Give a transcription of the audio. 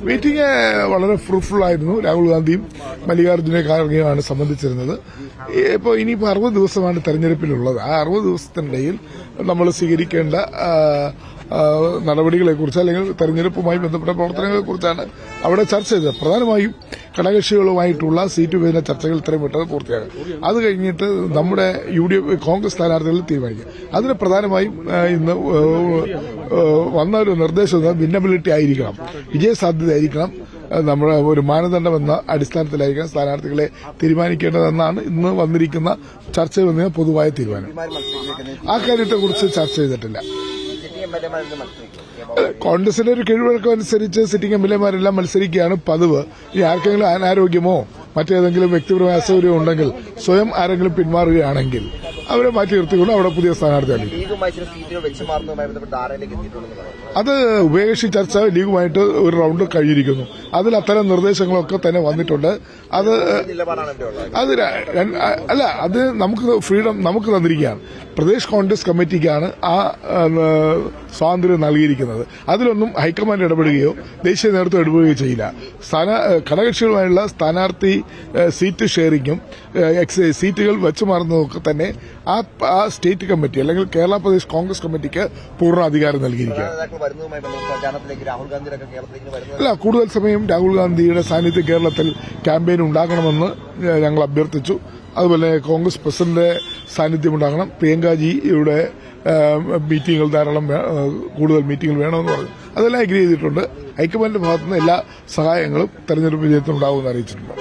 Meeting വളരെ fruitful ആയിരുന്നു. രാഹുൽ ഗാന്ധിയും മല്ലികാർജ്ജുന ഖാർഗെയുമാണ് സംബന്ധിച്ചിരുന്നത്. ഇപ്പോൾ ഇനിയിപ്പോൾ 60 ദിവസമാണ് തെരഞ്ഞെടുപ്പിലുള്ളത്. ആ 60 ദിവസത്തിനിടയിൽ നമ്മൾ സ്വീകരിക്കേണ്ട നടപടികളെക്കുറിച്ച് അല്ലെങ്കിൽ തെരഞ്ഞെടുപ്പുമായി ബന്ധപ്പെട്ട പ്രവർത്തനങ്ങളെക്കുറിച്ചാണ് അവിടെ ചർച്ച ചെയ്തത്. പ്രധാനമായും ഘടകകക്ഷികളുമായിട്ടുള്ള സീറ്റ് വിഭജന ചർച്ചകൾ ഇത്രയും പെട്ടെന്ന് പൂർത്തിയാകും. അത് കഴിഞ്ഞിട്ട് നമ്മുടെ കോൺഗ്രസ് സ്ഥാനാർത്ഥികൾ തീരുമാനിക്കും. അതിന് പ്രധാനമായും ഇന്ന് വന്ന ഒരു നിർദ്ദേശം ഭിന്നബിലിറ്റി ആയിരിക്കണം, വിജയസാധ്യത ആയിരിക്കണം, നമ്മുടെ ഒരു മാനദണ്ഡമെന്ന അടിസ്ഥാനത്തിലായിരിക്കണം സ്ഥാനാർത്ഥികളെ തീരുമാനിക്കേണ്ടതെന്നാണ് ഇന്ന് വന്നിരിക്കുന്ന ചർച്ചയിൽ വന്ന പൊതുവായ തീരുമാനം. ആ കാര്യത്തെക്കുറിച്ച് ചർച്ച ചെയ്തിട്ടില്ല. കോൺഗ്രസിന്റെ ഒരു കീഴ്വഴക്കം അനുസരിച്ച് സിറ്റിംഗ് എംഎൽഎമാരെല്ലാം മത്സരിക്കുകയാണ് പതിവ്. ഇനി ആർക്കെങ്കിലും അനാരോഗ്യമോ മറ്റേതെങ്കിലും വ്യക്തിപരമായ അസൗകര്യം ഉണ്ടെങ്കിൽ സ്വയം ആരെങ്കിലും പിന്മാറുകയാണെങ്കിൽ അവരെ മാറ്റി നിർത്തിക്കൊണ്ട് അവിടെ പുതിയ സ്ഥാനാർത്ഥിയാണ്. അത് ഉഭയകക്ഷി ചർച്ച ലീഗുമായിട്ട് ഒരു റൌണ്ട് കഴിഞ്ഞിരിക്കുന്നു. അതിൽ അത്തരം നിർദ്ദേശങ്ങളൊക്കെ തന്നെ വന്നിട്ടുണ്ട്. അത് നമുക്ക് ഫ്രീഡം നമുക്ക് തന്നിരിക്കുകയാണ്. പ്രദേശ് കോൺഗ്രസ് കമ്മിറ്റിക്കാണ് ആ സ്വാതന്ത്ര്യം നൽകിയിരിക്കുന്നത്. അതിലൊന്നും ഹൈക്കമാൻഡ് ഇടപെടുകയോ ദേശീയ നേതൃത്വം ഇടപെടുകയോ ചെയ്യില്ല. ഘടകകക്ഷികളുമായുള്ള സ്ഥാനാർത്ഥി സീറ്റ് ഷെയറിങ്ങും സീറ്റുകൾ വെച്ചു മാറുന്നതൊക്കെ തന്നെ ആ സ്റ്റേറ്റ് കമ്മിറ്റി അല്ലെങ്കിൽ കേരള പ്രദേശ് കോൺഗ്രസ് കമ്മിറ്റിക്ക് പൂർണ്ണ അധികാരം നൽകിയിരിക്കുക. അല്ല, കൂടുതൽ സമയം രാഹുൽ ഗാന്ധിയുടെ സാന്നിധ്യം കേരളത്തിൽ ക്യാമ്പയിൻ ഉണ്ടാകണമെന്ന് ഞങ്ങൾ അഭ്യർത്ഥിച്ചു. അതുപോലെ കോൺഗ്രസ് പ്രസിഡന്റ് സാന്നിധ്യം ഉണ്ടാകണം. പ്രിയങ്കാജിയുടെ മീറ്റിംഗുകൾ കൂടുതൽ മീറ്റിംഗുകൾ വേണമെന്ന് പറഞ്ഞു. അതെല്ലാം അഗ്രി ചെയ്തിട്ടുണ്ട്. ഹൈക്കമാൻഡിന്റെ ഭാഗത്തുനിന്ന് എല്ലാ സഹായങ്ങളും തെരഞ്ഞെടുപ്പ് വിജയത്തിനുണ്ടാവുമെന്ന് അറിയിച്ചിട്ടുണ്ട്.